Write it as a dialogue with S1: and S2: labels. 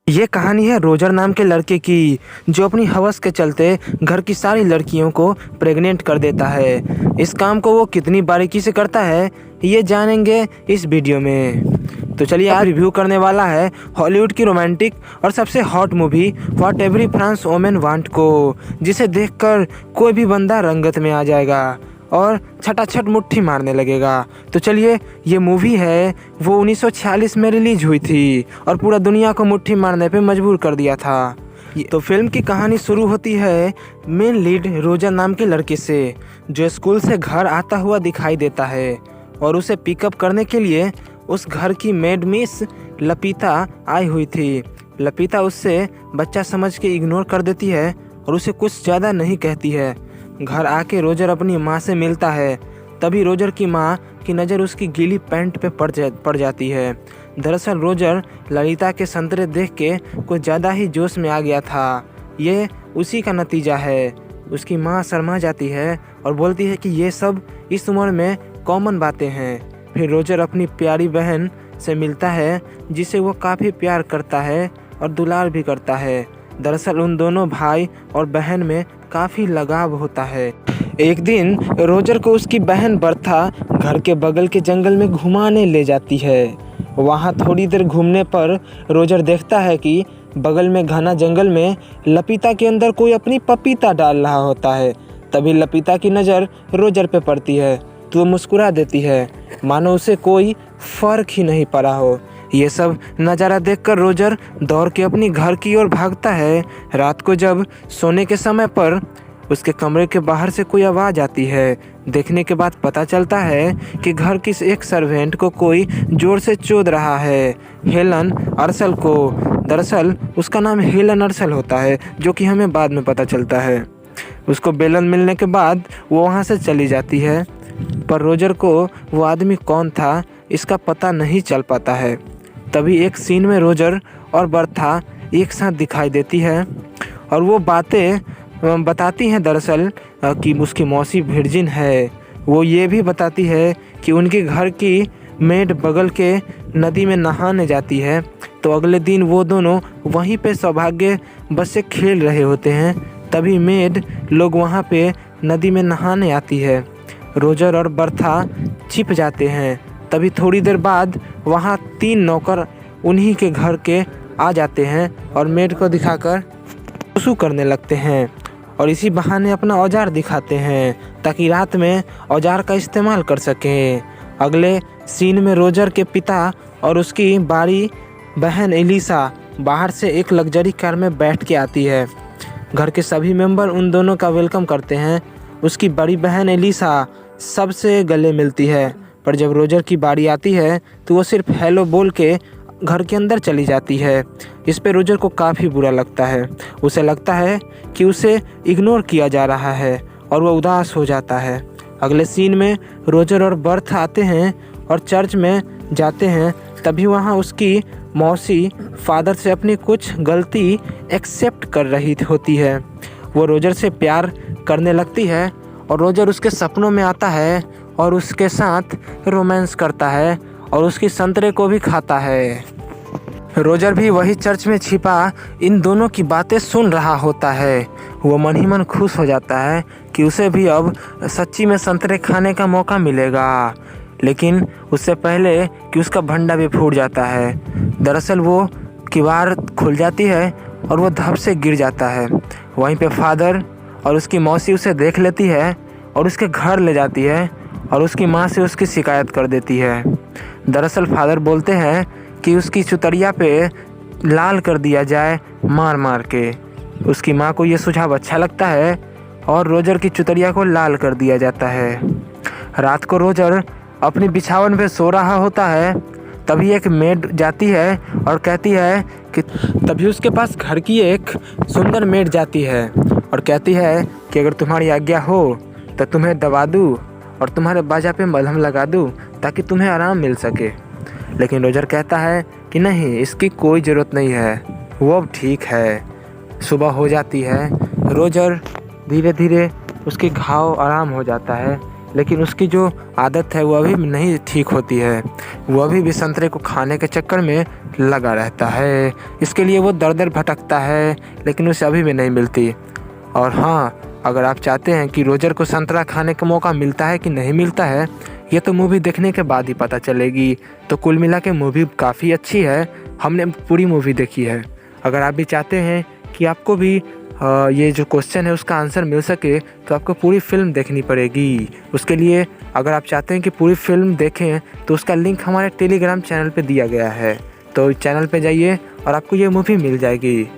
S1: ये कहानी है रोजर नाम के लड़के की, जो अपनी हवस के चलते घर की सारी लड़कियों को प्रेग्नेंट कर देता है। इस काम को वो कितनी बारीकी से करता है, ये जानेंगे इस वीडियो में। तो चलिए, आज रिव्यू करने वाला है हॉलीवुड की रोमांटिक और सबसे hot movie what every France women want को, जिसे देखकर कोई भी बंदा रंगत में आ जाएगा और छटाछट मुट्ठी मारने लगेगा। तो चलिए, ये मूवी है वो 1946 में रिलीज हुई थी और पूरा दुनिया को मुट्ठी मारने पे मजबूर कर दिया था। तो फिल्म की कहानी शुरू होती है मेन लीड रोजर नाम के लड़के से, जो स्कूल से घर आता हुआ दिखाई देता है और उसे पिकअप करने के लिए उस घर की मेड मिस लपिता आई हुई थी। लपिता उससे बच्चा समझ के इग्नोर कर देती है और उसे कुछ ज़्यादा नहीं कहती है। घर आके रोजर अपनी माँ से मिलता है, तभी रोजर की माँ की नज़र उसकी गीली पैंट पे पड़ जाती है। दरअसल रोजर ललिता के संतरे देख के कुछ ज़्यादा ही जोश में आ गया था। ये उसी का नतीजा है। उसकी माँ शर्मा जाती है और बोलती है कि ये सब इस उम्र में कॉमन बातें हैं। फिर रोजर अपनी प्यारी बहन से मिलता है, जिसे वो काफ़ी प्यार करता है और दुलार भी करता है। दरअसल उन दोनों भाई और बहन में काफ़ी लगाव होता है। एक दिन रोजर को उसकी बहन बर्था घर के बगल के जंगल में घुमाने ले जाती है। वहाँ थोड़ी देर घूमने पर रोजर देखता है कि बगल में घना जंगल में लपिता के अंदर कोई अपनी पपीता डाल रहा होता है। तभी लपिता की नज़र रोजर पे पड़ती है तो मुस्कुरा देती है, मानो उसे कोई फ़र्क ही नहीं पड़ा हो। ये सब नज़ारा देखकर रोजर दौड़ के अपनी घर की ओर भागता है। रात को जब सोने के समय पर उसके कमरे के बाहर से कोई आवाज़ आती है। देखने के बाद पता चलता है कि घर की एक सर्वेंट को कोई जोर से चोद रहा है, हेलन अर्सल को। दरअसल उसका नाम हेलन अर्सल होता है, जो कि हमें बाद में पता चलता है। उसको बेलन मिलने के बाद वो वहाँ से चली जाती है, पर रोजर को वो आदमी कौन था इसका पता नहीं चल पाता है। तभी एक सीन में रोजर और बर्था एक साथ दिखाई देती है और वो बातें बताती हैं दरअसल कि उसकी मौसी वर्जिन है। वो ये भी बताती है कि उनके घर की मेड बगल के नदी में नहाने जाती है। तो अगले दिन वो दोनों वहीं पे सौभाग्य बस से खेल रहे होते हैं। तभी मेड लोग वहाँ पे नदी में नहाने आती है। रोजर और बर्था छिप जाते हैं। तभी थोड़ी देर बाद वहाँ 3 नौकर उन्हीं के घर के आ जाते हैं और मेड को दिखाकर वसूल करने लगते हैं और इसी बहाने अपना औजार दिखाते हैं ताकि रात में औजार का इस्तेमाल कर सकें। अगले सीन में रोजर के पिता और उसकी बड़ी बहन एलिसा बाहर से एक लग्जरी कार में बैठ के आती है। घर के सभी मेंबर उन दोनों का वेलकम करते हैं। उसकी बड़ी बहन एलिसा सबसे गले मिलती है, पर जब रोजर की बारी आती है तो वो सिर्फ हेलो बोल के घर के अंदर चली जाती है। इस पे रोजर को काफ़ी बुरा लगता है। उसे लगता है कि उसे इग्नोर किया जा रहा है और वह उदास हो जाता है। अगले सीन में रोजर और बर्थ आते हैं और चर्च में जाते हैं। तभी वहाँ उसकी मौसी फादर से अपनी कुछ गलती एक्सेप्ट कर रही होती है। वो रोजर से प्यार करने लगती है और रोजर उसके सपनों में आता है और उसके साथ रोमांस करता है और उसकी संतरे को भी खाता है। रोजर भी वही चर्च में छिपा इन दोनों की बातें सुन रहा होता है। वो मन ही मन खुश हो जाता है कि उसे भी अब सच्ची में संतरे खाने का मौका मिलेगा। लेकिन उससे पहले कि उसका भंडा भी फूट जाता है। दरअसल वो किवाड़ खुल जाती है और वो धप से गिर जाता है। वहीं पे फादर और उसकी मौसी उसे देख लेती है और उसके घर ले जाती है और उसकी माँ से उसकी शिकायत कर देती है। दरअसल फादर बोलते हैं कि उसकी चुतरिया पे लाल कर दिया जाए मार मार के। उसकी माँ को ये सुझाव अच्छा लगता है और रोजर की चुतरिया को लाल कर दिया जाता है। रात को रोजर अपनी बिछावन पे सो रहा होता है। तभी एक मेड जाती है और कहती है कि तभी उसके पास घर की एक सुंदर मेड जाती है और कहती है कि अगर तुम्हारी आज्ञा हो तो तुम्हें दबा दूँ और तुम्हारे बाजा पे मलहम लगा दूँ ताकि तुम्हें आराम मिल सके। लेकिन रोजर कहता है कि नहीं, इसकी कोई ज़रूरत नहीं है, वो अब ठीक है। सुबह हो जाती है। रोजर धीरे धीरे उसके घाव आराम हो जाता है। लेकिन उसकी जो आदत है वो अभी भी नहीं ठीक होती है। वो अभी भी संतरे को खाने के चक्कर में लगा रहता है। इसके लिए वो दर-दर भटकता है, लेकिन उसे अभी भी नहीं मिलती। और हाँ, अगर आप चाहते हैं कि रोजर को संतरा खाने का मौका मिलता है कि नहीं मिलता है, ये तो मूवी देखने के बाद ही पता चलेगी। तो कुल मिला के मूवी काफ़ी अच्छी है। हमने पूरी मूवी देखी है। अगर आप भी चाहते हैं कि आपको भी ये जो क्वेश्चन है उसका आंसर मिल सके, तो आपको पूरी फ़िल्म देखनी पड़ेगी। उसके लिए अगर आप चाहते हैं कि पूरी फ़िल्म देखें, तो उसका लिंक हमारे टेलीग्राम चैनल पे दिया गया है। तो चैनल पे जाइए और आपको ये मूवी मिल जाएगी।